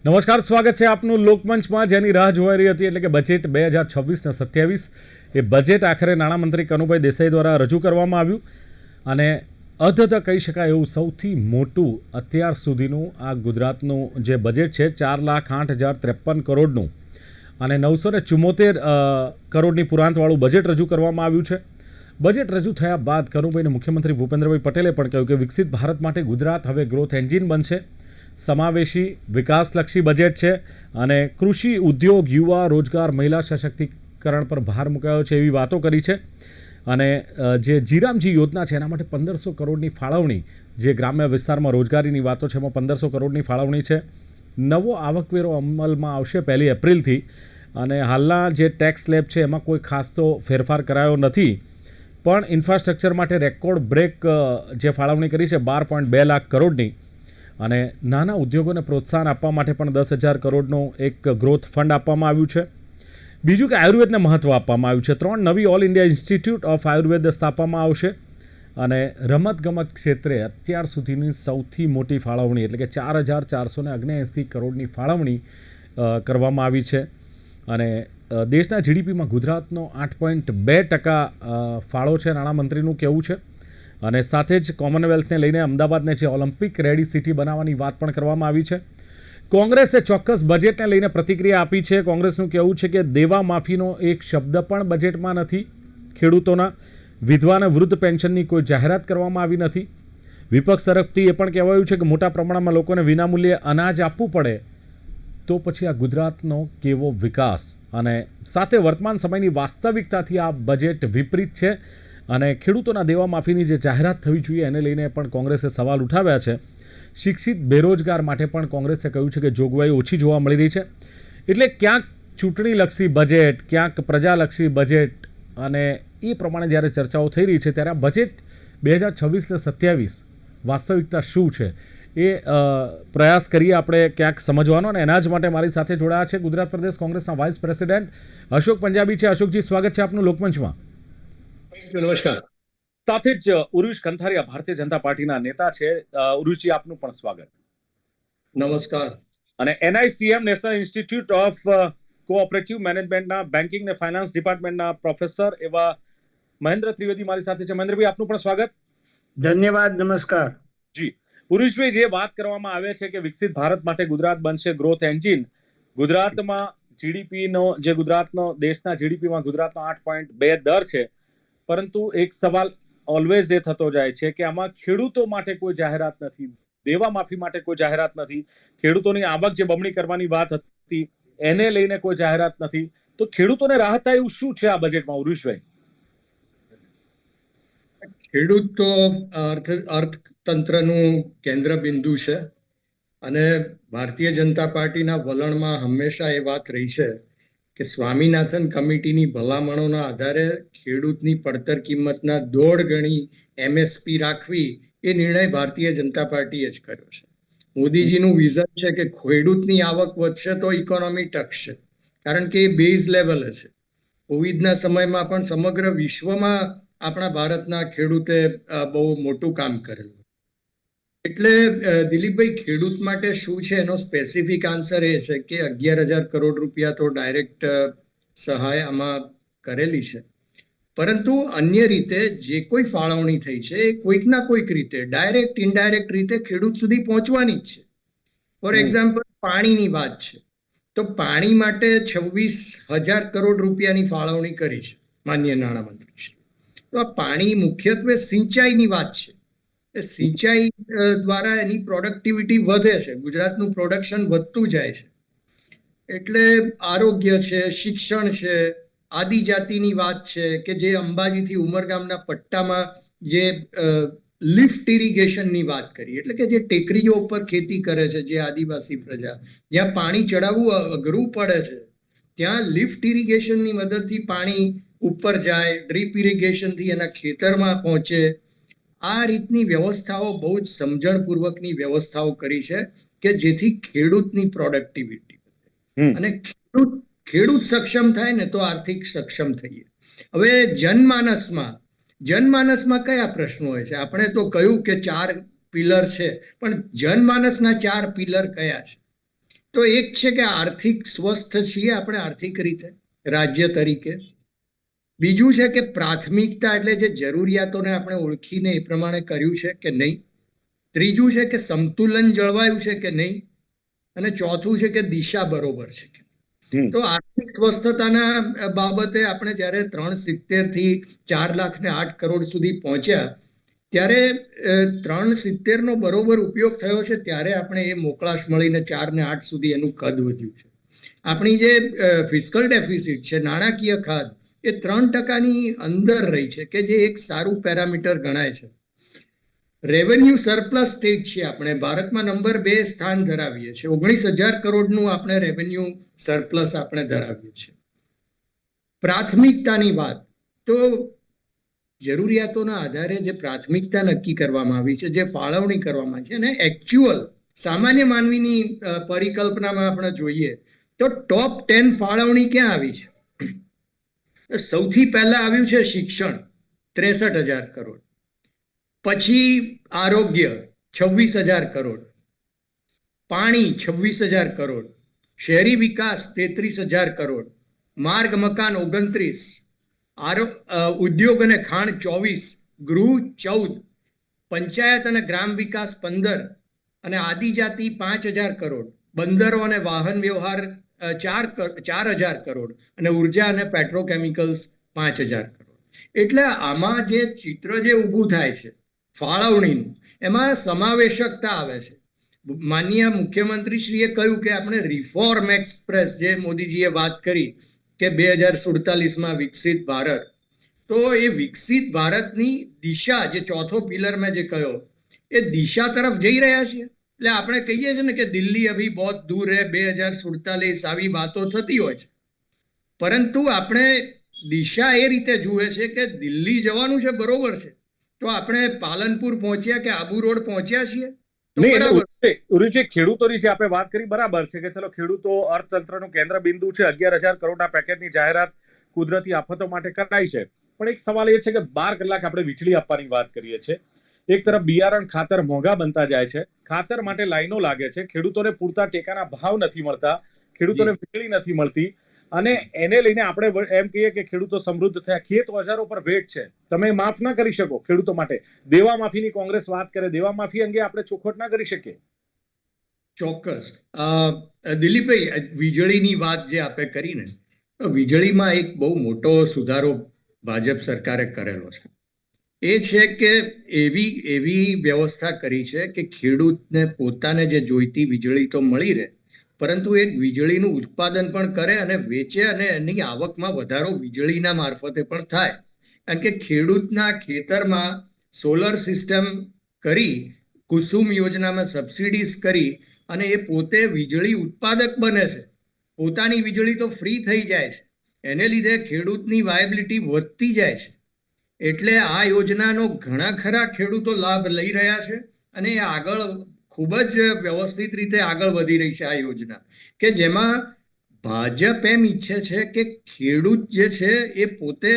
નમસ્કાર, સ્વાગત છે આપનું લોકમંચમાં, જેની રાહ જોવાઈ રહી હતી, એટલે કે બજેટ 2026 ને 27. એ બજેટ આખરે નાણામંત્રી કનુભાઈ દેસાઈ દ્વારા રજૂ કરવામાં આવ્યું અને અધધ કહી શકાય એવું સૌથી મોટું અત્યાર સુધીનું આ ગુજરાતનું જે બજેટ છે 4,08,053 કરોડનું અને 974 કરોડની પુરાંતવાળું બજેટ રજૂ કરવામાં આવ્યું છે. બજેટ રજૂ થયા બાદ કનુભાઈને મુખ્યમંત્રી ભૂપેન્દ્રભાઈ પટેલે પણ કહ્યું કે વિકસિત ભારત માટે ગુજરાત હવે ગ્રોથ એન્જિન બનશે. સમાવેશી વિકાસલક્ષી બજેટ છે અને કૃષિ, ઉદ્યોગ, યુવા, રોજગાર, મહિલા સશક્તિકરણ પર ભાર મુકાયો છે એવી વાતો કરી છે. અને જે જીરામજી યોજના છે એના માટે 1500 કરોડની ફાળવણી, જે ગ્રામ્ય વિસ્તારમાં રોજગારીની વાતો છે એમાં 1500 કરોડની ફાળવણી છે. નવો આવકવેરો અમલમાં આવશે 1 એપ્રિલથી અને હાલના જે ટેક્સ સ્લેબ છે એમાં કોઈ ખાસ તો ફેરફાર કરાયો નથી, પણ ઇન્ફ્રાસ્ટ્રક્ચર માટે રેકોર્ડ બ્રેક જે ફાળવણી કરી છે 12.2 લાખ કરોડની અને નાના ઉદ્યોગોને પ્રોત્સાહન આપવા માટે પણ 10,000 કરોડનું એક ગ્રોથ ફંડ આપવામાં આવ્યું છે. બીજું કે આયુર્વેદને મહત્ત્વ આપવામાં આવ્યું છે. 3 નવી all India institute of Ayurveda સ્થાપવામાં આવશે અને રમતગમત ક્ષેત્રે અત્યાર સુધીની સૌથી મોટી ફાળવણી એટલે કે 4,479 કરોડની ફાળવણી કરવામાં આવી છે. અને દેશના જીડીપીમાં ગુજરાતનો 8.2% ફાળો છે, નાણામંત્રીનું કહેવું છે. અને સાથે જ કોમનવેલ્થને લઈને અમદાવાદને જે ઓલિમ્પિક રેડી સિટી બનાવવાની વાત પણ કરવામાં આવી છે. કોંગ્રેસે ચોક્કસ બજેટને લઈને પ્રતિક્રિયા આપી છે. કોંગ્રેસનું કહેવું છે કે દેવા માફીનો એક શબ્દ પણ બજેટમાં નથી. ખેડૂતોના વિધવા અને વૃદ્ધ પેન્શનની કોઈ જાહેરાત કરવામાં આવી નથી. વિપક્ષ તરફથી એ પણ કહેવાયું છે કે મોટા પ્રમાણમાં લોકોને વિનામૂલ્યે અનાજ આપવું પડે તો પછી આ ગુજરાતનો કેવો વિકાસ. અને સાથે વર્તમાન સમયની વાસ્તવિકતાથી આ બજેટ વિપરીત છે અને ખેડૂતોના દેવા માફીની જે જાહેરાત થવી જોઈએ એને લઈને પણ કોંગ્રેસે સવાલ ઉઠાવ્યા છે. શિક્ષિત બેરોજગાર માટે પણ કોંગ્રેસે કહ્યું છે કે જોગવાઈ ઓછી જોવા મળી રહી છે. એટલે ક્યાંક ચૂંટણીલક્ષી બજેટ, ક્યાંક પ્રજાલક્ષી બજેટ અને એ પ્રમાણે જ્યારે ચર્ચાઓ થઈ રહી છે ત્યારે આ બજેટ 2026 ને 27 વાસ્તવિકતા શું છે એ પ્રયાસ કરીએ આપણે ક્યાંક સમજવાનો. અને એના જ માટે મારી સાથે જોડાયા છે ગુજરાત પ્રદેશ કોંગ્રેસના વાઇસ પ્રેસિડેન્ટ અશોક પંજાબી છે. અશોકજી, સ્વાગત છે આપનું લોકમંચમાં. નમસ્કાર. સાથે જ ઉર્વિશ કંથારિયા ભારતીય જનતા પાર્ટીના નેતા છે. ઉર્વિશજી, આપનું પણ સ્વાગત. નમસ્કાર. અને NICM national institute of cooperative મેનેજમેન્ટના બેન્કિંગ ને ફાઇનાન્સ ડિપાર્ટમેન્ટના પ્રોફેસર એવા મહેન્દ્ર ત્રિવેદી મારી સાથે છે. મહેન્દ્રભાઈ, આપનું પણ સ્વાગત. ધન્યવાદ. નમસ્કાર જી. ઉર્વિશભાઈ, જે વાત કરવામાં આવે છે કે વિકસિત ભારત માટે ગુજરાત બનશે ગ્રોથ એન્જિન, ગુજરાતમાં જીડીપીનો જે ગુજરાતનો દેશના જીડીપીમાં ગુજરાતનો 8.2 દર છે, પરંતુ એક સવાલ ઓલવેઝ એ થતો જાય છે કે આમાં ખેડૂતો માટે કોઈ જાહેરાત નથી, દેવા માફી માટે કોઈ જાહેરાત નથી, ખેડૂતોની આવક જે બમણી કરવાની વાત હતી એને લઈને કોઈ જાહેરાત નથી. તો ખેડૂતોને રાહત થાય એવું શું છે આ બજેટમાં, ઉર્વિશભાઈ? ખેડૂત તો અર્થતંત્રનું કેન્દ્ર બિંદુ છે અને ભારતીય જનતા પાર્ટીના વલણમાં હંમેશા એ વાત રહી છે કે સ્વામીનાથન કમિટીની ભલામણોના આધારે ખેડૂતની પડતર કિંમતના 1.5 ગણી MSP રાખવી એ નિર્ણય ભારતીય જનતા પાર્ટીએ જ કર્યો છે. મોદીજીનું વિઝન છે કે ખેડૂતની આવક વધશે તો ઇકોનોમી ટકશે, કારણ કે એ બેઝ લેવલે છે. કોવિડના સમયમાં પણ સમગ્ર વિશ્વમાં આપણા ભારતના ખેડૂતે બહુ મોટું કામ કરેલું. એટલે દિલીપભાઈ, ખેડૂત માટે શું છે એનો સ્પેસિફિક આન્સર એ છે કે 11,000 કરોડ રૂપિયા તો ડાયરેક્ટ સહાય આમાં કરેલી છે, પરંતુ અન્ય રીતે જે કોઈ ફાળવણી થઈ છે એ કોઈકના કોઈક રીતે ડાયરેક્ટ ઇનડાયરેક્ટ રીતે ખેડૂત સુધી પહોંચવાની જ છે. ફોર એક્ઝામ્પલ, પાણીની વાત છે તો પાણી માટે 26,000 કરોડ રૂપિયાની ફાળવણી કરી છે માનનીય નાણામંત્રી શ્રી. તો આ પાણી મુખ્યત્વે સિંચાઈની વાત છે. સિંચાઈ દ્વારા એની પ્રોડક્ટિવિટી વધે છે, ગુજરાતનું પ્રોડક્શન વધતું જાય છે. એટલે આરોગ્ય છે, શિક્ષણ છે, આદિજાતિની વાત છે કે જે અંબાજીથી ઉમરગામના પટ્ટામાં જે લિફ્ટ ઇરિગેશનની વાત કરી, એટલે કે જે ટેકરીઓ ઉપર ખેતી કરે છે જે આદિવાસી પ્રજા, જ્યાં પાણી ચડાવવું અઘરું પડે છે ત્યાં લિફ્ટ ઇરિગેશનની મદદથી પાણી ઉપર જાય, ડ્રીપ ઇરિગેશનથી એના ખેતરમાં પહોંચે. આ રીતની વ્યવસ્થાઓ બહુ જ સમજણપૂર્વકની વ્યવસ્થાઓ કરી છે કે જેથી ખેડૂતની પ્રોડક્ટિવિટી અને ખેડૂત સક્ષમ થાય ને તો આર્થિક સક્ષમ થઈએ. હવે જનમાનસમાં કયા પ્રશ્નો હોય છે? આપણે તો કહ્યું કે 4 પિલર છે, પણ જનમાનસના 4 પિલર કયા છે? તો એક છે કે આર્થિક સ્વસ્થ છીએ આપણે આર્થિક રીતે રાજ્ય તરીકે. બીજું છે કે પ્રાથમિકતા એટલે જે જરૂરિયાતોને આપણે ઓળખીને એ પ્રમાણે કર્યું છે કે નહીં. ત્રીજું છે કે સંતુલન જળવાયું છે કે નહીં. અને ચોથું છે કે દિશા બરોબર છે કે નહીં. તો આર્થિક સ્વસ્થતાના બાબતે આપણે જ્યારે 370 થી 4,08 કરોડ સુધી પહોંચ્યા ત્યારે 370 નો બરોબર ઉપયોગ થયો છે ત્યારે આપણે એ મોકળાશ મળીને 4 ને 8 સુધી એનું કદ વધ્યું છે. આપણી જે ફિસ્કલ ડેફિસિટ છે નાણાકીય ખાધ એ 3% અંદર રહી છે કે જે એક સારું પેરામીટર ગણાય છે. રેવન્યુ સરપ્લસ સ્ટેટ છે આપણે ભારતમાં નંબર 2 સ્થાન ધરાવીએ છીએ. 19,000 કરોડનું આપણે રેવન્યુ સરપ્લસ આપણે ધરાવીએ છીએ. પ્રાથમિકતાની વાત તો જરૂરિયાતોના આધારે જે પ્રાથમિકતા નક્કી કરવામાં આવી છે જે ફાળવણી કરવામાં આવી છે અને એકચ્યુઅલ સામાન્ય માનવીની પરિકલ્પનામાં આપણે જોઈએ તો ટોપ 10 ફાળવણી ક્યાં આવી છે? સૌથી પહેલા આવ્યું છે શિક્ષણ 63,000 કરોડ, પછી આરોગ્ય 26,000 કરોડ, પાણી 26,000 કરોડ, શહેરી વિકાસ 33,000 કરોડ, માર્ગ મકાન 29, ઉદ્યોગ અને ખાણ 24, ગૃહ 14, પંચાયત અને ગ્રામ વિકાસ 15 અને આદિજાતિ 5,000 કરોડ, બંદરો અને વાહન વ્યવહાર 4,000 કરોડ અને ઉર્જા અને પેટ્રોકેમિકલ્સ 5,000 કરોડ. એટલે આમાં જે ચિત્ર જે ઊભું થાય છે ફાળવણીનું એમાં સમાવેશકતા આવે છે. માનનીય મુખ્યમંત્રીશ્રીએ કહ્યું કે આપણે રિફોર્મ એક્સપ્રેસ જે મોદીજીએ વાત કરી કે 2047માં વિકસિત ભારત, તો એ વિકસિત ભારતની દિશા જે ચોથો પિલર મેં જે કહ્યો એ દિશા તરફ જઈ રહ્યા છીએ. એટલે આપણે કહીએ છીએ ને કે દિલ્હી અભી બહુત દૂર હે 2047 આવી વાતો થતી હોય છે, પરંતુ આપણે દિશા એ રીતે જુએ છે કે દિલ્હી જવાનું છે બરોબર છે, તો આપણે પાલનપુર પહોંચ્યા કે આબુ રોડ પહોંચ્યા છીએ તો બરાબર. ઉરુજી, ખેડૂતોની જે આપણે વાત કરી બરાબર છે કે ચલો ખેડૂતો અર્થતંત્રનું કેન્દ્ર બિંદુ છે. 11,000 કરોડના પેકેજની જાહેરાત કુદરતી આફતો માટે કરાઈ છે. પણ એક સવાલ એ છે કે 12 કલાક આપણે વીજળી આપવાની વાત કરીએ છીએ. એક તરફ બિયારણ ખાતર મોંઘા બનતા જાય છે, ખાતર માટે લાઈનો લાગે છે, ખેડૂતોને પૂરતા ટેકાના ભાવ નથી મળતા, ખેડૂતોને વીજળી નથી મળતી અને એને લઈને આપણે એમ કહીએ કે ખેડૂતો સમૃદ્ધ થયા. ખેત ઓજારો પર વેટ છે, તમે માફ ના કરી શકો ખેડૂતો માટે. દેવા માફીની કોંગ્રેસ વાત કરે, દેવા માફી અંગે આપણે ચોખવટ ના કરી શકીએ. ચોક્કસ. દિલીપભાઈ, વીજળીની વાત જે આપણે કરીને વીજળીમાં એક બહુ મોટો સુધારો ભાજપ સરકારે કરેલો છે. એ છે કે એવી વ્યવસ્થા કરી છે કે ખેડૂતને પોતાને જે જોઈતી વીજળી તો મળી રહે, પરંતુ એક વીજળીનું ઉત્પાદન પણ કરે અને વેચે અને એની આવકમાં વધારો વીજળીના મારફતે પણ થાય. કારણ કે ખેડૂતના ખેતરમાં સોલર સિસ્ટમ કરી, કુસુમ યોજનામાં સબસિડીઝ કરી અને એ પોતે વીજળી ઉત્પાદક બને છે. પોતાની વીજળી તો ફ્રી થઈ જાય છે, એને લીધે ખેડૂતની વાયબિલિટી વધતી જાય છે. એટલે આ યોજનાનો ઘણા ખરા ખેડૂતો લાભ લઈ રહ્યા છે અને એ આગળ ખૂબ જ વ્યવસ્થિત રીતે આગળ વધી રહી છે આ યોજના, કે જેમાં ભાજપ એમ ઈચ્છે છે કે ખેડૂત જે છે એ પોતે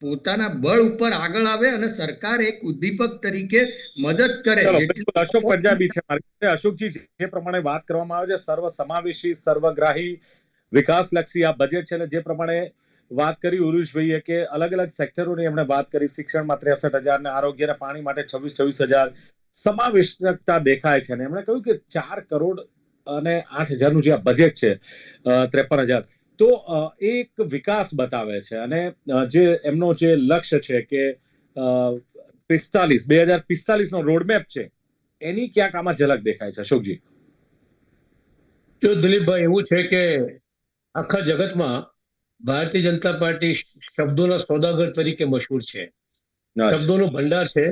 પોતાના બળ ઉપર આગળ આવે અને સરકાર એક ઉદ્દીપક તરીકે મદદ કરે. અશોક પંજાબી છે મારી સાથે. અશોકજી, જે પ્રમાણે વાત કરવામાં આવે છે સર્વ સમાવેશી સર્વગ્રાહી વિકાસલક્ષી આ બજેટ છે, જે પ્રમાણે વાત કરી ઉરુષભાઈએ કે અલગ અલગ સેક્ટરોની એમણે વાત કરી, શિક્ષણમાં 63,000 ને આરોગ્ય અને પાણી માટે 26,000 સમાવેશકતા દેખાય છે. અને એમણે કહ્યું કે 4 કરોડ અને 8,000નું જે આ બજેટ છે 53,000, તો એક વિકાસ બતાવે છે. અને જે એમનો જે લક્ષ્ય છે કે 2045 નો રોડમેપ છે એની ક્યાંક આમાં ઝલક દેખાય છે. અશોકજી. જો દિલીપભાઈ, એવું છે કે આખા જગતમાં ભારતીય જનતા પાર્ટી શબ્દોના સોદાગર તરીકે મશહૂર છે, શબ્દોનો ભંડાર છે,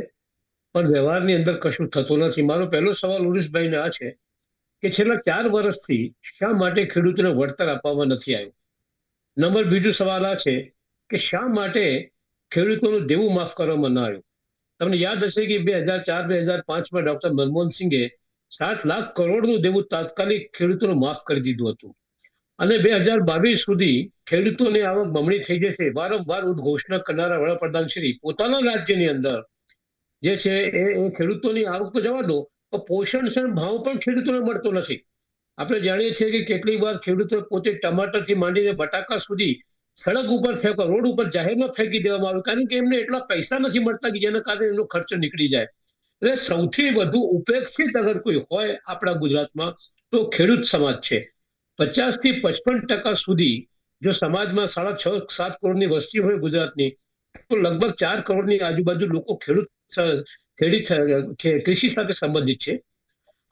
પણ વ્યવહારની અંદર કશું થતું નથી. મારો પહેલો સવાલ ઉરુષભાઈને આ છે કે છેલ્લા 4 વર્ષથી શા માટે ખેડૂતોને વળતર આપવામાં નથી આવ્યું? નંબર બીજો સવાલ આ છે કે શા માટે ખેડૂતોનું દેવું માફ કરવામાં ન આવ્યું? તમને યાદ હશે કે 2004-2005માં ડોક્ટર મનમોહન સિંઘે 60 લાખ કરોડનું દેવું તાત્કાલિક ખેડૂતોને માફ કરી દીધું હતું અને 2022 સુધી ખેડૂતોની આવક બમણી થઈ જશે વારંવાર ઉદ્ઘોષણા કરનારા વડાપ્રધાન શ્રી પોતાના રાજ્યની અંદર જે છે એ ખેડૂતોની આવક તો જવા દો, પણ પોષણ ભાવ પણ ખેડૂતોને મળતો નથી. આપણે જાણીએ છીએ કે કેટલીક વાર ખેડૂતો પોતે ટમાટરથી માંડીને બટાકા સુધી સડક ઉપર ફેંકો, રોડ ઉપર જાહેરમાં ફેંકી દેવામાં આવ્યું, કારણ કે એમને એટલા પૈસા નથી મળતા કે જેના કારણે એમનો ખર્ચો નીકળી જાય. એટલે સૌથી વધુ ઉપેક્ષિત અગર કોઈ હોય આપણા ગુજરાતમાં તો ખેડૂત સમાજ છે. 50 થી 55% સુધી જો સમાજમાં 6.5-7 કરોડની વસ્તી હોય ગુજરાતની, તો લગભગ 4 કરોડની આજુબાજુ લોકો કૃષિ સાથે સંબંધિત છે.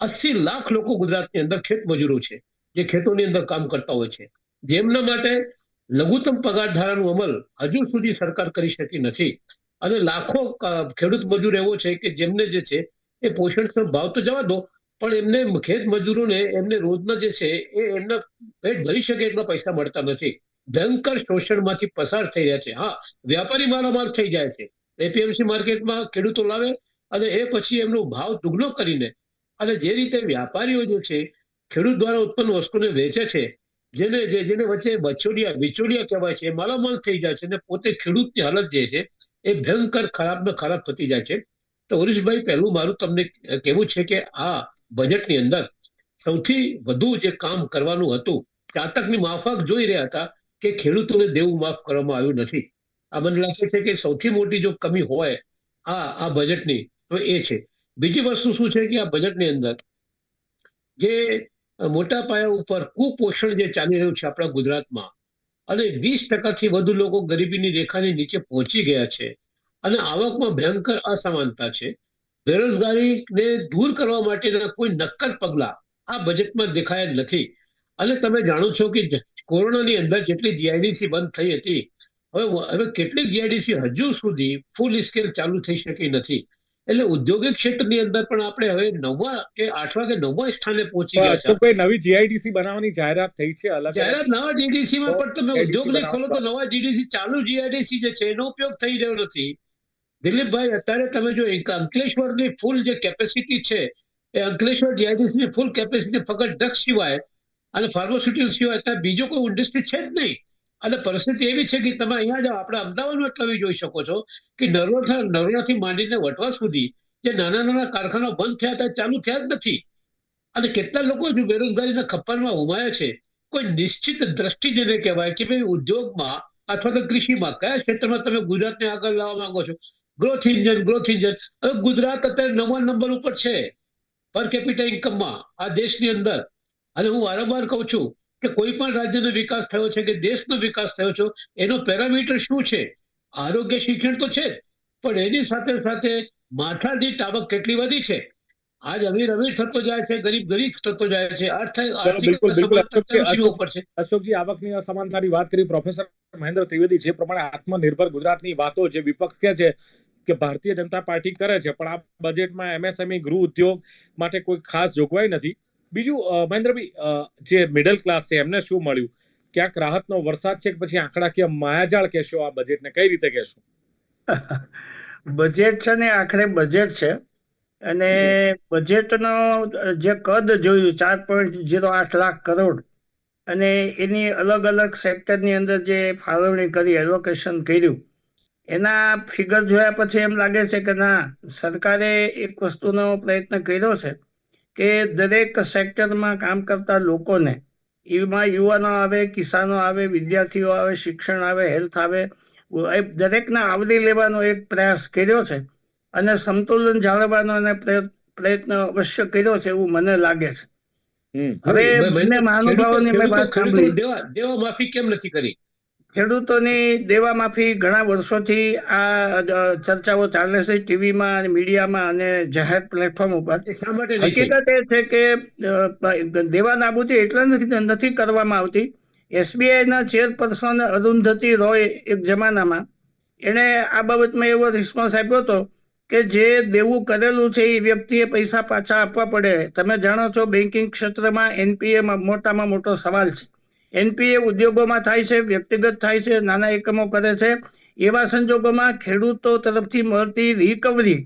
80 લાખ લોકો ગુજરાતની અંદર ખેત મજૂરો છે, જે ખેતોની અંદર કામ કરતા હોય છે, જેમના માટે લઘુત્તમ પગાર ધારાનો અમલ હજુ સુધી સરકાર કરી શકી નથી. અને લાખો ખેડૂત મજૂર એવો છે કે જેમને જે છે એ પોષણક્ષમ ભાવ તો જવા દો, પણ એમને ખેત મજૂરોને એમને રોજના જે છે એ એમના પેટ ભરી શકે એટલા પૈસા મળતા નથી. ભયંકર શોષણમાંથી પસાર થઈ રહ્યા છે. હા, વ્યાપારી માલામાલ થઈ જાય છે. એપીએમસી માર્કેટમાં ખેડૂતો લાવે અને એ પછી એમનો ભાવ દુગણો કરીને અને જે રીતે વ્યાપારીઓ જે છે ખેડૂત દ્વારા ઉત્પન્ન વસ્તુને વેચે છે, જેને વચ્ચે વિચોડિયા કહેવાય છે, એ માલામાલ થઈ જાય છે અને પોતે ખેડૂતની હાલત જે છે એ ભયંકર ખરાબ થતી જાય છે. તો હરીશભાઈ, પહેલું મારું તમને કહેવું છે કે આ બજેટની અંદર સૌથી વધુ જે કામ કરવાનું હતું, ચાતકની માફક જોઈ રહ્યા હતા કે ખેડૂતોને દેવું માફ કરવામાં આવ્યું નથી. આ મને લાગે છે કે સૌથી મોટી જો કમી હોય આ બજેટની તો એ છે. બીજી વસ્તુ શું છે કે આ બજેટની અંદર જે મોટા પાયા ઉપર કુપોષણ જે ચાલી રહ્યું છે આપણા ગુજરાતમાં, અને 20% વધુ લોકો ગરીબીની રેખાની નીચે પહોંચી ગયા છે, અને આવકમાં ભયંકર અસમાનતા છે. બેરોજગારીને દૂર કરવા માટેના કોઈ નક્કર પગલા આ બજેટમાં દેખાયા નથી. અને તમે જાણો છો કે કોરોનાની અંદર જેટલી જીઆઈડીસી બંધ થઈ હતી, હવે કેટલીક જીઆઈડીસી હજુ સુધી ફૂલ સ્કેલ ચાલુ થઈ શકી નથી. એટલે ઔદ્યોગિક ક્ષેત્રની અંદર પણ આપણે હવે 9મા કે 8મા કે 9મા સ્થાને પહોંચી ગયા છે. અશોકભાઈ, નવી જીઆઈડીસી બનાવવાની જાહેરાત થઈ છે. જાહેરાત નવા જીડીસી માં પણ તમે ઉદ્યોગ નહીં ખોલો તો નવા જીડીસી, ચાલુ જીઆઈડીસી જે છે એનો ઉપયોગ થઈ રહ્યો નથી. દિલીપભાઈ, અત્યારે તમે જો અંકલેશ્વરની ફૂલ જે કેપેસિટી છે, એ અંકલેશ્વર જીઆઈડીસી ની ફૂલ કેપેસિટી ફક્ત ડ્રગ્સ સિવાય અને ફાર્માસ્યુટિકલ સિવાય ત્યાં બીજો કોઈ ઇન્ડસ્ટ્રી છે જ નહીં. અને પરિસ્થિતિ એવી છે કે તમે અહીંયા જાઓ, આપણે અમદાવાદમાં તમે જોઈ શકો છો કે નરોડાથી માંડીને વટવા સુધી જે નાના નાના કારખાના બંધ થયા હતા, ચાલુ થયા જ નથી. અને કેટલા લોકો જો બેરોજગારીના ખપ્પરમાં ઉમાયા છે. કોઈ નિશ્ચિત દ્રષ્ટિ જેને કહેવાય કે ભાઈ ઉદ્યોગમાં અથવા તો કૃષિમાં કયા ક્ષેત્રમાં તમે ગુજરાતને આગળ લાવવા માંગો છો. Growth engine. હવે ગુજરાત અત્યારે 9મા નંબર ઉપર છે પર કેપિટા ઇન્કમમાં આ દેશની અંદર. અને હું વારંવાર કહું છું કે કોઈ પણ રાજ્યનો વિકાસ થયો છે કે દેશનો વિકાસ થયો છે, એનો પેરામીટર શું છે? આરોગ્ય, શિક્ષણ તો છે જ, પણ એની સાથે સાથે માથાદીઠ આવક કેટલી વધી છે. આજ અમીર થતો જાય છે, ગરીબ થતો જાય છે. અશોકજી, આવકની અસમાનતાની વાત કરી પ્રોફેસર મહેન્દ્ર ત્રિવેદી. જે પ્રમાણે આત્મનિર્ભર ગુજરાતની વાતો જે વિપક્ષ કહે છે કે ભારતીય જનતા પાર્ટી કરે છે, પણ આ બજેટમાં એમએસએમઈ, ગૃહ ઉદ્યોગ માટે કોઈ ખાસ જોગવાઈ નથી. બીજું મહેન્દ્રભાઈ, જે મિડલ ક્લાસ છે એમને શું મળ્યું? ક્યાંક રાહતનો વરસાદ છે કે પછી આંકડાકીય માયાજાળ કહેશો આ બજેટને? કઈ રીતે કહેશો? બજેટ છે ને આખરે બજેટ છે, અને બજેટનો જે કદ જોયું 4.08 લાખ કરોડ, અને એની અલગ અલગ સેક્ટરની અંદર જે ફાળવણી કરી, એલોકેશન કર્યું, એના ફિગર જોયા પછી એમ લાગે છે કે ના, સરકારે એક વસ્તુનો પ્રયત્ન કર્યો છે કે દરેક સેક્ટરમાં કામ કરતા લોકોને, એમાં યુવાનો આવે, કિસાનો આવે, વિદ્યાર્થીઓ આવે, શિક્ષણ આવે, હેલ્થ આવે, દરેકને આવરી લેવાનો એક પ્રયાસ કર્યો છે. અને સંતુલન જાળવવાનો અને પ્રયત્ન અવશ્ય કર્યો છે એવું મને લાગે છે. હવે બંને મહાનુભાવોની મેં વાત સાંભળી. દેવા માફી કેમ નથી કરી? ખેડૂતોની દેવા માફી ઘણા વર્ષોથી આ ચર્ચાઓ ચાલે છે ટીવીમાં અને મીડિયામાં અને જાહેર પ્લેટફોર્મ ઉપર. હકીકત એ છે કે દેવા નાબૂદી એટલે નથી કરવામાં આવતી. એસબીઆઈના ચેરપર્સન અરુંધતી રોય એક જમાનામાં એણે આ બાબતમાં એવો રિસ્પોન્સ આપ્યો હતો કે જે દેવું કરેલું છે એ વ્યક્તિએ પૈસા પાછા આપવા પડે. તમે જાણો છો બેન્કિંગ ક્ષેત્રમાં એનપીએ મોટામાં મોટો સવાલ છે. એનપીએ ઉદ્યોગોમાં થાય છે, વ્યક્તિગત થાય છે, નાના એકમો કરે છે. એવા સંજોગોમાં ખેડૂતો તરફથી મળતી રિકવરી,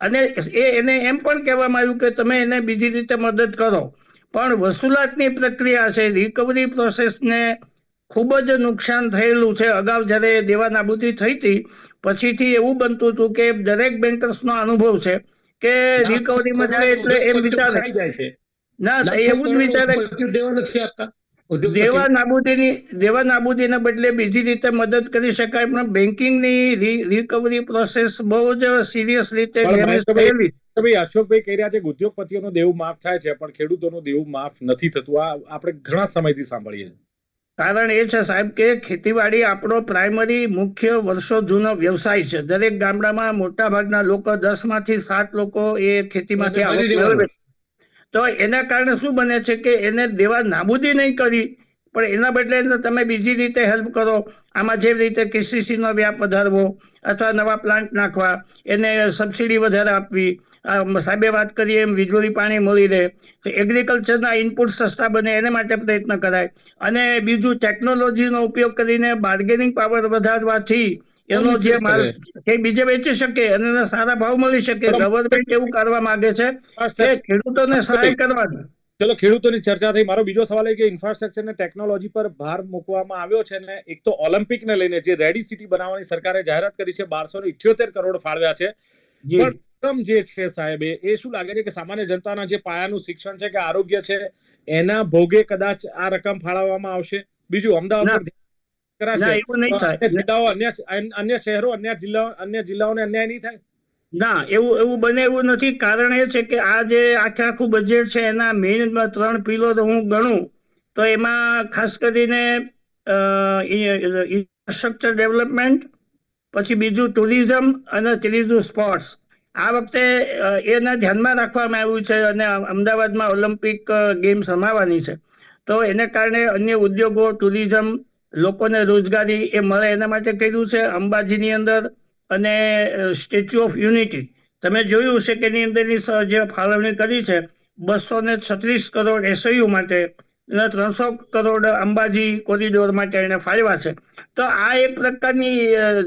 અને એને એમ પણ કહેવામાં આવ્યું કે તમે એને બીજી રીતે મદદ કરો, પણ વસૂલાતની પ્રક્રિયા છે, રિકવરી પ્રોસેસને ખૂબ જ નુકસાન થયેલું છે. અગાઉ જ્યારે દેવા નાબૂદી થઈ હતી પછીથી એવું બનતું હતું કે દરેક બેન્કર્સનો અનુભવ છે કે રિકવરીમાં જાય એટલે એમ વિચારે ના, એવું જ વિચારે દેવા નથી આપતા દેવા નાબૂદીના બદલે બીજી રીતે મદદ કરી શકાય, પણ બેન્કિંગની રિકવરી પ્રોસેસ બહુ જ સિરિયસ રીતે મેનેજ કરેલી. ભાઈ અશોકભાઈ કહી રહ્યા છે કે ઉદ્યોગપતિઓનું દેવું માફ થાય છે પણ ખેડૂતોનું દેવું માફ નથી થતું. આ આપણે ઘણા સમયથી સાંભળીએ છીએ. કારણ એ છે સાહેબ કે ખેતીવાડી આપણો પ્રાઇમરી મુખ્ય વર્ષો જૂનો વ્યવસાય છે. દરેક ગામડામાં મોટા ભાગના લોકો 10 માંથી 7 લોકો એ ખેતીમાંથી આવક મેળવે. તો એના કારણે શું બને છે કે એને દેવા નાબૂદી નહીં કરી, પણ એના બદલે તમે બીજી રીતે હેલ્પ કરો. આમાં જેવી રીતે KCCનો વ્યાપ વધારવો અથવા નવા પ્લાન્ટ નાખવા, એને સબસિડી વધારે આપવી, સાહેબે વાત કરીએ એમ વીજળી પાણી મળી રહે, એગ્રીકલ્ચરના ઇનપુટ સસ્તા બને એને માટે પ્રયત્ન કરાય. અને બીજું ટેકનોલોજીનો ઉપયોગ કરીને બાર્ગેનિંગ પાવર વધારવાથી એનો જે માલ એ બીજે વેચી શકે અને એને સારા ભાવ મળી શકે. ગવર્મેન્ટ એવું કરવા માંગે છે કે ખેડૂતોને સહાય કરવાની. ચલો, ખેડૂતોની ચર્ચા થઈ. મારો બીજો સવાલ એ કે ઇન્ફ્રાસ્ટ્રક્ચર ને ટેકનોલોજી પર ભાર મૂકવામાં આવ્યો છે ને એક તો ઓલિમ્પિક ને લઈને જે રેડી સિટી બનાવવાની સરકારે જાહેરાત કરી છે, 1278 કરોડ ફાળવ્યા છે. પણ રકમ જે છે સાહેબ એ શું લાગે છે કે સામાન્ય જનતાના જે પાયાનું શિક્ષણ છે કે આરોગ્ય છે એના ભોગે કદાચ આ રકમ ફાળવવામાં આવશે? બીજું, અમદાવાદ જિલ્લાઓ અન્ય શહેરો અન્ય જિલ્લાઓને અન્યાય નહીં થાય? ના, એવું બને એવું નથી. કારણ એ છે કે આ જે આખું બજેટ છે એના મેઇન 3 પિલર હું ગણું તો એમાં ખાસ કરીને ઇન્ફ્રાસ્ટ્રક્ચર ડેવલપમેન્ટ, પછી બીજું ટુરિઝમ અને ત્રીજું સ્પોર્ટ્સ. આ વખતે એને ધ્યાનમાં રાખવામાં આવ્યું છે અને અમદાવાદમાં ઓલિમ્પિક ગેમ્સ રમાવાની છે. તો એને કારણે અન્ય ઉદ્યોગો, ટુરિઝમ, લોકોને રોજગારી એ મળે એના માટે કર્યું છે. અંબાજીની અંદર અને સ્ટેચ્યુ ઓફ યુનિટી તમે જોયું છે કે એની અંદરની જે ફાળવણી કરી છે 236 કરોડ SIU માટે અને 300 કરોડ અંબાજી કોરિડોર માટે એને ફાળવ્યા છે. તો આ એક પ્રકારની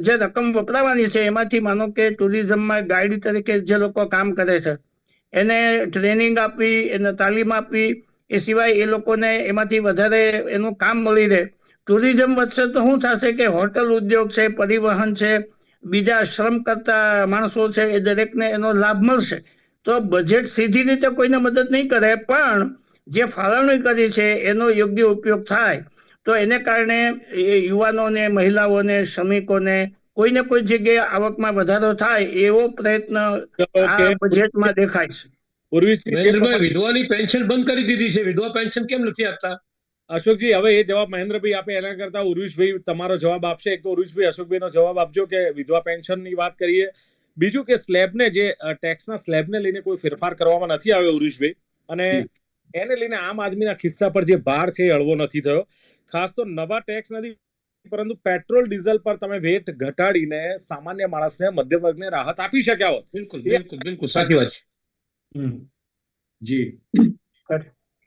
જે રકમ વપરાવાની છે એમાંથી માનો કે ટુરિઝમમાં ગાઈડ તરીકે જે લોકો કામ કરે છે એને ટ્રેનિંગ આપવી, એને તાલીમ આપવી, એ સિવાય એ લોકોને એમાંથી વધારે એનું કામ મળી રહે. ટુરિઝમ વધશે તો શું થશે કે હોટલ ઉદ્યોગ છે, પરિવહન છે, બીજા શ્રમ કરતા માણસો છે એ દરેકને એનો લાભ મળશે. તો બજેટ સીધી રીતે કોઈને મદદ નહીં કરે, પણ જે ફાળવણી કરી છે એનો યોગ્ય ઉપયોગ થાય તો એને કારણે યુવાનોને, મહિલાઓને, શ્રમિકોને કોઈને કોઈ જગ્યાએ આવકમાં વધારો થાય એવો પ્રયત્ન આ બજેટમાં દેખાય છે. વિધવાની પેન્શન બંધ કરી દીધી છે. વિધવા પેન્શન કેમ નથી આપતા? અશોકજી, હવે એ જવાબ મહેન્દ્રભાઈ આપે એના કરતા ઉર્વિશભાઈ તમારો જવાબ આપશે. એક તો ઉર્વિશભાઈ અશોકભાઈનો જવાબ આપજો કે વિધવા પેન્શનની વાત કરીએ. બીજું કે સ્લેબને જે ટેક્સના સ્લેબને લઈને કોઈ ફેરફાર કરવામાં નથી આવ્યો ઉર્વિશભાઈ, અને એને લઈને આમ આદમીના ખિસ્સા પર જે ભાર છે એ હળવો નથી થયો. ખાસ તો નવા ટેક્સ નથી પરંતુ પેટ્રોલ ડીઝલ પર તમે વેટ ઘટાડીને સામાન્ય માણસને, મધ્યમ વર્ગને રાહત આપી શક્યા હોત. બિલકુલ સાચી વાત છે. જી,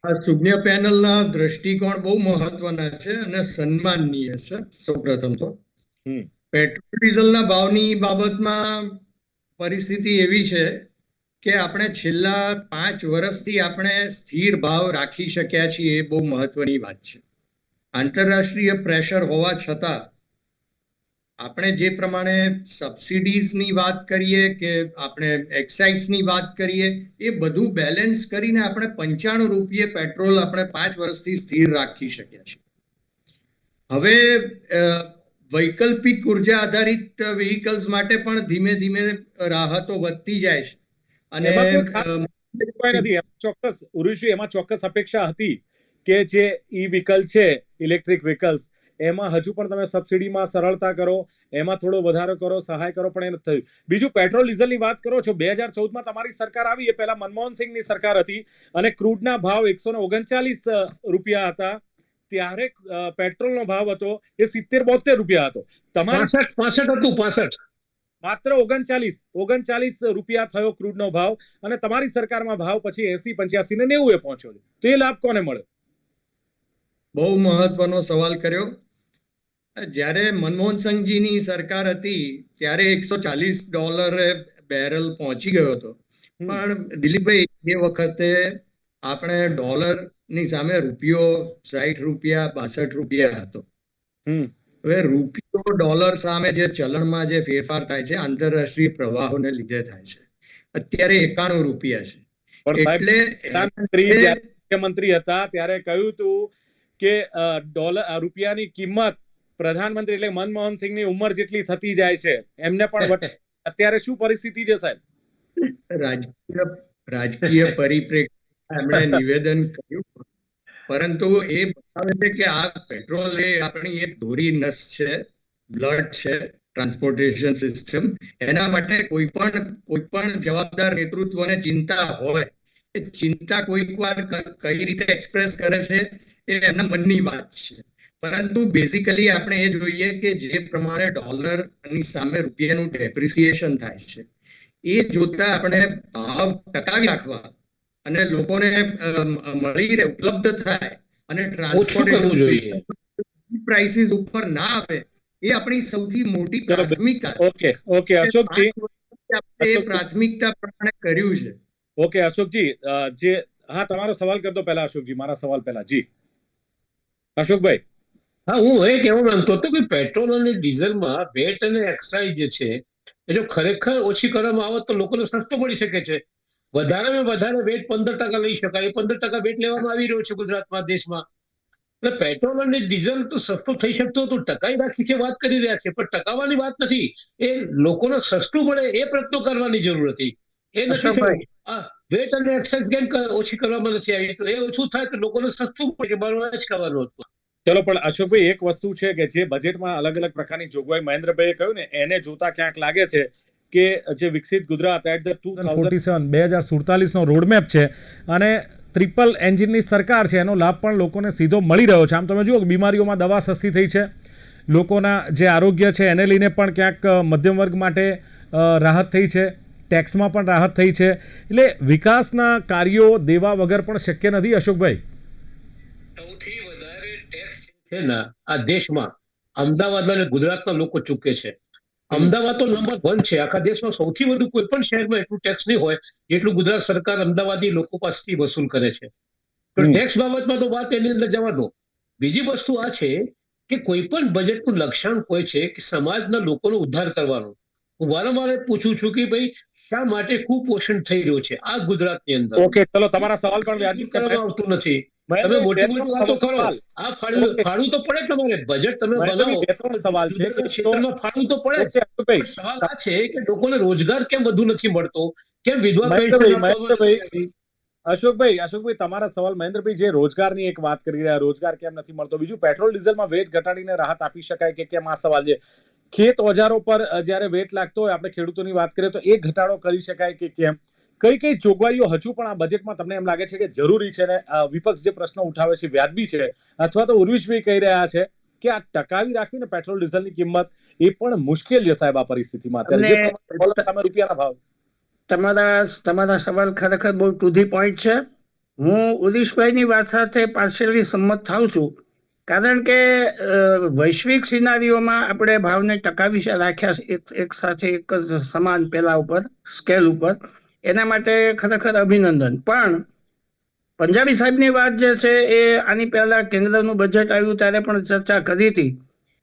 આ સુજ્ઞ પેનલના દ્રષ્ટિકોણ બહુ મહત્વના છે અને સન્માનનીય છે. સૌપ્રથમ તો પેટ્રોલ ડીઝલના ભાવની બાબતમાં પરિસ્થિતિ એવી છે કે આપણે છેલ્લા 5 વર્ષથી આપણે સ્થિર ભાવ રાખી શક્યા છીએ, એ બહુ મહત્વની વાત છે. આંતરરાષ્ટ્રીય પ્રેશર હોવા છતાં આપણે જે પ્રમાણે સબસિડીઝની વાત કરીએ કે આપણે એક્સાઇઝની વાત કરીએ, એ બધું બેલેન્સ કરીને આપણે 95 રૂપિયે પેટ્રોલ આપણે 5 વર્ષથી સ્થિર રાખી શક્યા છીએ. હવે વૈકલ્પિક ઉર્જા આધારિત વ્હીકલ્સ માટે પણ ધીમે ધીમે રાહતો વધતી જાય છે. અને ચોક્કસ ઉર્વિશભાઈ, એમાં ચોક્કસ અપેક્ષા હતી કે જે ઈ વ્હીકલ છે, ઇલેક્ટ્રિક વ્હીકલ્સ, એમાં હજુ પણ તમે સબસિડીમાં સરળતા કરો, એમાં થોડો વધારો કરો, સહાય કરો, પણ એ નથી થયું. બીજું, પેટ્રોલ ડીઝલની વાત કરો છો, 2014માં તમારી સરકાર આવી, એ પહેલા મનમોહન સિંહની સરકાર હતી અને ક્રૂડના ભાવ 139 રૂપિયા હતા. ત્યારે પેટ્રોલનો ભાવ હતો એ 70-72 રૂપિયા હતો. તમારે 65 માત્ર 39 રૂપિયા થયો ક્રૂડનો ભાવ, અને તમારી સરકારમાં ભાવ પછી 80, 85 ને 90 એ પહોંચ્યો. તો એ લાભ કોને મળ્યો? બહુ મહત્વનો સવાલ કર્યો. જ્યારે મનમોહન સિંહજીની સરકાર હતી ત્યારે $140 બેરલ પહોંચી ગયો હતો. પણ દિલીપભાઈ, એ વખતે આપણે ડોલરની સામે રૂપિયો 60 રૂપિયા, 62 રૂપિયા હતો. હવે રૂપિયો ડોલર સામે જે ચલણમાં જે ફેરફાર થાય છે આંતરરાષ્ટ્રીય પ્રવાહોને લીધે થાય છે. અત્યારે 91 રૂપિયા છે. પણ સાહેબ, એટલે પ્રધાનમંત્રી જ્યારે મુખ્યમંત્રી હતા ત્યારે કહ્યું હતું કે રૂપિયાની કિંમત પ્રધાનમંત્રી એટલે મનમોહન સિંહની ઉંમર જેટલી થતી જાય છે એમને પણ અત્યારે શું પરિસ્થિતિ છે સાહેબ? રાજકીય પરિપ્રેક્ષી એમણે નિવેદન કર્યું, પરંતુ એ બતાવે છે કે આ પેટ્રોલ એ આપણી એક ધોરી નસ છે, બ્લડ છે, ટ્રાન્સપોર્ટેશન સિસ્ટમ. એના માટે કોઈ પણ જવાબદાર નેતૃત્વને ચિંતા હોય, એ ચિંતા કોઈક વાર કઈ રીતે એક્સપ્રેસ કરે છે એ એમના મનની વાત છે. પરંતુ બેઝિકલી આપણે એ જોઈએ કે જે પ્રમાણે ડોલરની સામે રૂપિયાનું ડેપ્રિસિએશન થાય છે, એ જોતા આપણે ભાવ ટકાવી રાખવા અને લોકોને મળી રહે, ઉપલબ્ધ થાય અને ટ્રાન્સપોર્ટેશન પ્રાઇસીસ ઉપર ના આવે, એ આપણી સૌથી મોટી પ્રાથમિકતા છે. ઓકે અશોકજી, આપણે એ પ્રાથમિકતા પ્રમાણે કર્યું છે. ઓકે અશોકજી, હા તમારો સવાલ કરતો પહેલા અશોકજી, મારા સવાલ પહેલા. જી અશોકભાઈ. હા, હું એ કહેવા માંગતો હતો કે પેટ્રોલ અને ડીઝલમાં વેટ અને એક્સાઇઝ જે છે એ જો ખરેખર ઓછી કરવામાં આવે તો લોકોને સસ્તો પડી શકે છે. વધારેમાં વધારે વેટ 15% લઈ શકાય, 15% વેટ લેવામાં આવી રહ્યો છે ગુજરાતમાં, દેશમાં. એટલે પેટ્રોલ અને ડીઝલ તો સસ્તું થઈ શકતું હતું, ટકાઈ રાખી છે વાત કરી રહ્યા છે, પણ ટકાવવાની વાત નથી. એ લોકોને સસ્તું મળે એ પ્રયત્નો કરવાની જરૂર હતી, એ નથી થયું. વેટ અને એક્સાઇઝ કેમ ઓછી કરવામાં નથી આવી? તો એ ઓછું થાય તો લોકોને સસ્તું પડે, મારું જ કરવાનું હતું. ચલો, પણ અશોકભાઈ એક વસ્તુ છે કે જે બજેટમાં અલગ અલગ પ્રકારની જોગવાઈ મહેન્દ્રભાઈએ કહ્યું ને, એને જોતા ક્યાંક લાગે છે કે જે વિકસિત ગુજરાત એટ ધ 2047 નો રોડમેપ છે અને ટ્રિપલ એન્જિનની સરકાર છે, એનો લાભ પણ લોકોને સીધો મળી રહ્યો છે. આમ તમે જુઓ કે બીમારીઓમાં દવા સસ્તી થઈ છે, લોકોના જે આરોગ્ય છે એને લઈને પણ ક્યાંક મધ્યમ વર્ગ માટે રાહત થઈ છે, ટેક્સમાં પણ રાહત થઈ છે. એટલે વિકાસના કાર્યો દેવા વગર પણ શક્ય નથી અશોકભાઈ. સૌથી વધારે ટેક્સ છે ને આ દેશમાં અમદાવાદ અને ગુજરાતના લોકો ચૂકે છે. અમદાવાદ તો નંબર 1 છે આખા દેશમાં. સૌથી વધુ કોઈ પણ શહેરમાં એટલું ટેક્સ નહીં હોય જેટલું ગુજરાત સરકાર અમદાવાદી લોકો પાસેથી વસૂલ કરે છે. તો ટેક્સ બાબતમાં તો વાત એની અંદર જવા દો. બીજી વસ્તુ આ છે કે કોઈ પણ બજેટનું લક્ષ્યાંક હોય છે કે સમાજના લોકોનો ઉદ્ધાર કરવાનો. હું વારંવાર પૂછું છું કે ભાઈ શા માટે કુપોષણ થઈ રહ્યો છે આ ગુજરાતની અંદર? ઓકે, ચલો તમારા સવાલ પણ વ્યાજબી કરવામાં આવતું નથી. તમે મોટી મોટી વાતો કરો, આ ફાળવું તો પડે. તમારે બજેટ તમે બનાવો, સવાલ છે ક્ષેત્રમાં ફાળવું તો પડે. સવાલ આ છે કે લોકોને રોજગાર કેમ વધુ નથી મળતો, કેમ વિધવા પેન્શન? અશોકભાઈ તમારા સવાલ મહેન્દ્રભાઈ જે રોજગારની એક વાત કરી રહ્યા, રોજગાર કેમ નથી મળતો. બીજું પેટ્રોલ ડીઝલમાં વેટ ઘટાડીને રાહત આપી શકાય કે કેમ, આ સવાલ છે. ખેત ઓજારો પર જ્યારે વેટ લાગતો હોય, આપણે ખેડૂતોની વાત કરીએ તો એ ઘટાડો કરી શકાય કે કેમ? કઈ જોગવાઈઓ હજુ પણ આ બજેટમાં તમને એમ લાગે છે કે જરૂરી છે ને વિપક્ષ જે પ્રશ્નો ઉઠાવે છે વ્યાજબી છે, અથવા તો ઉર્વિશભાઈ કહી રહ્યા છે કે આ ટકાવી રાખીને પેટ્રોલ ડીઝલની કિંમત એ પણ મુશ્કેલ છે સાહેબ આ પરિસ્થિતિમાં અત્યારે રૂપિયાના ભાવ? તમારા સવાલ ખરેખર બહુ ટુ ધી પોઈન્ટ છે. હું ઉદિશભાઈની વાત સાથે પાર્શિયલી સંમત થાઉં છું, કારણ કે વૈશ્વિક સિનારીઓમાં આપણે ભાવને ટકાવી રાખ્યા એક સાથે એક જ સમાન પેલા ઉપર સ્કેલ ઉપર, એના માટે ખરેખર અભિનંદન. પણ પંજાબી સાહેબની વાત જે છે એ આની પહેલા કેન્દ્રનું બજેટ આવ્યું ત્યારે પણ ચર્ચા કરી હતી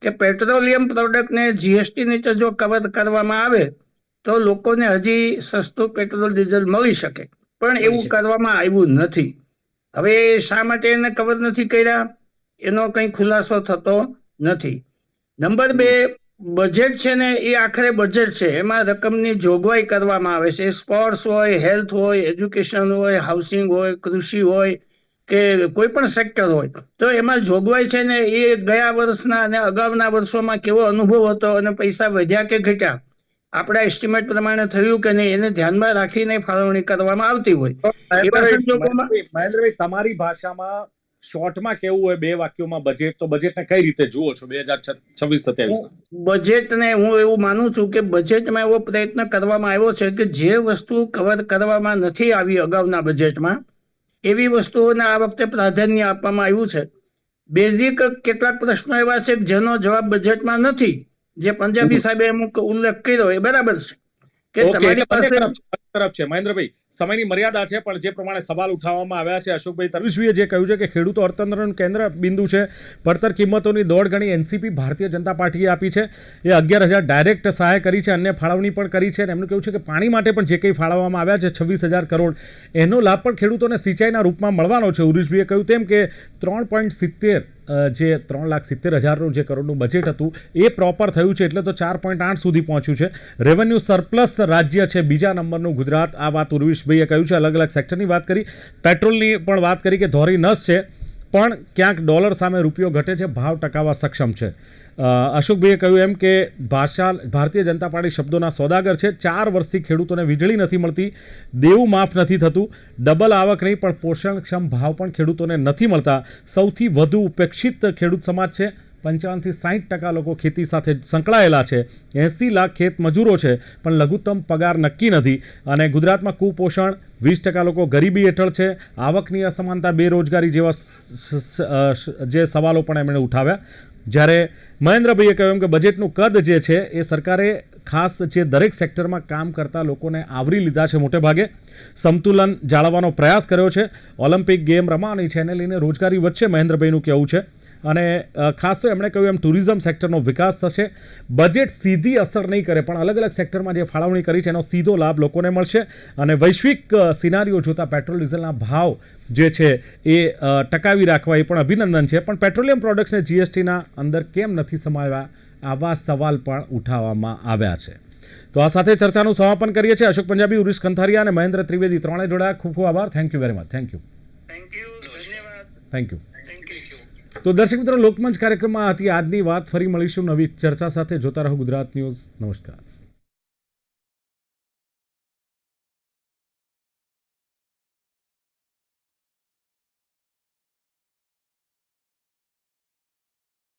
કે પેટ્રોલિયમ પ્રોડક્ટને જીએસટી નીચે જો કવર કરવામાં આવે તો લોકોને હજી સસ્તું પેટ્રોલ ડીઝલ મળી શકે, પણ એવું કરવામાં આવ્યું નથી. હવે શા માટે એને કવર નથી કર્યા એનો કંઈ ખુલાસો થતો નથી. નંબર 2, બજેટ છે ને એ આખરે બજેટ છે, એમાં રકમની જોગવાઈ કરવામાં આવે છે. સ્પોર્ટ્સ હોય, હેલ્થ હોય, એજ્યુકેશન હોય, હાઉસિંગ હોય, કૃષિ હોય કે કોઈ પણ સેક્ટર હોય, તો એમાં જોગવાઈ છે ને એ ગયા વર્ષના અને અગાઉના વર્ષોમાં કેવો અનુભવ હતો અને પૈસા વધ્યા કે ઘટ્યા, આપણા એસ્ટિમેટ પ્રમાણે થયું કે નહીં, એને ધ્યાનમાં રાખીને ફાળવણી કરવામાં આવતી હોય. મહેન્દ્રભાઈ તમારી ભાષામાં શોર્ટમાં કેવું હોય 2 વાક્યોમાં બજેટ, તો બજેટને કઈ રીતે જુઓ છો 2026-27? બજેટને હું એવું માનું છું કે બજેટમાં એવો પ્રયત્ન કરવામાં આવ્યો છે કે જે વસ્તુ કવર કરવામાં નથી આવી અગાઉના બજેટમાં, એવી વસ્તુઓને આ વખતે પ્રાધાન્ય આપવામાં આવ્યું છે. બેઝિક કેટલાક પ્રશ્નો એવા છે જેનો જવાબ બજેટમાં નથી, જે પંજાબી સાહેબે અમુક ઉલ્લેખ કર્યો એ બરાબર છે કે ઓકે, તમારી એટલે બંને પાસે તરફ છે મહેન્દ્રભાઈ, સમયની મર્યાદા છે, પણ જે પ્રમાણે સવાલ ઉઠાવવામાં આવ્યા છે, અશોકભાઈ તરવીશભાઈએ જે કહ્યું છે કે ખેડૂતો અર્થતંત્રનું કેન્દ્ર બિંદુ છે, પડતર કિંમતોની દોઢ ગણી એનસીપી ભારતીય જનતા પાર્ટીએ આપી છે, એ 11,000 ડાયરેક્ટ સહાય કરી છે, અન્ય ફાળવણી પણ કરી છે, અને એમનું કહેવું છે કે પાણી માટે પણ જે કંઈ ફાળવવામાં આવ્યા છે 26,000 કરોડ, એનો લાભ પણ ખેડૂતોને સિંચાઈના રૂપમાં મળવાનો છે. ઉરુષભાઈએ કહ્યું તેમ કે 3.70 જે 3,70,000 જે કરોડનું બજેટ હતું એ પ્રોપર થયું છે, એટલે તો 4.8 સુધી પહોંચ્યું છે. રેવન્યુ સરપ્લસ રાજ્ય છે બીજા નંબરનું ગુજરાત. આ વાત ઉર્વિશભાઈએ કહ્યું છે. અલગ અલગ સેક્ટરની વાત કરી, પેટ્રોલની પણ વાત કરી કે ધોરી નસ છે, પણ ક્યાંક ડોલર સામે રૂપિયો ઘટે છે, ભાવ ટકાવવા સક્ષમ છે. અશોકભાઈએ કહ્યું એમ કે ભારતીય જનતા પાર્ટી શબ્દોના સોદાગર છે. 4 વર્ષથી ખેડૂતોને વીજળી નથી મળતી, દેવું માફ નથી થતું, ડબલ આવક નહીં પણ પોષણક્ષમ ભાવ પણ ખેડૂતોને નથી મળતા. સૌથી વધુ ઉપેક્ષિત ખેડૂત સમાજ છે. 55 થી 60% લોકો ખેતી સાથે સંકળાયેલા છે. 80 લાખ ખેત મજૂરો છે, પણ લઘુત્તમ પગાર નક્કી નથી. અને ગુજરાતમાં કુપોષણ, 20% લોકો ગરીબી હેઠળ છે, આવકની અસમાનતા, બેરોજગારી જેવા જે સવાલો પણ એમણે ઉઠાવ્યા. જ્યારે મહેન્દ્રભાઈએ કહ્યું કે બજેટનું કદ જે છે એ સરકારે ખાસ જે દરેક સેક્ટરમાં કામ કરતા લોકોને આવરી લીધા છે, મોટે ભાગે સંતુલન જાળવવાનો પ્રયાસ કર્યો છે. ઓલિમ્પિક ગેમ રમવાની છે, એને લઈને રોજગારી વધશે, મહેન્દ્રભાઈનું કહેવું છે. અને ખાસ તો એમણે કહ્યું એમ ટુરિઝમ સેક્ટરનો વિકાસ થશે. બજેટ સીધી અસર નહીં કરે, પણ અલગ અલગ સેક્ટરમાં જે ફાળવણી કરી છે એનો સીધો લાભ લોકોને મળશે. અને વૈશ્વિક સિનારીઓ જોતા પેટ્રોલ ડીઝલના ભાવ જે છે એ ટકાવી રાખવા એ પણ અભિનંદન છે. પણ પેટ્રોલિયમ પ્રોડક્ટ્સને જીએસટીના અંદર કેમ નથી સમાવ્યા, આવા સવાલ પણ ઉઠાવવામાં આવ્યા છે. તો આ સાથે ચર્ચાનું સમાપન કરીએ છીએ. અશોક પંજાબી, ઉર્વિશ કંથારિયા અને મહેન્દ્ર ત્રિવેદી ત્રણેય જોડાયા. ખૂબ ખૂબ આભાર. Thank you very much. Thank you. ધન્યવાદ. Thank you. તો દર્શક મિત્રો, લોકમંચ કાર્યક્રમમાં હતી આજની વાત. ફરી મળીશું નવી ચર્ચા સાથે. જોતા રહો ગુજરાત ન્યૂઝ. નમસ્કાર.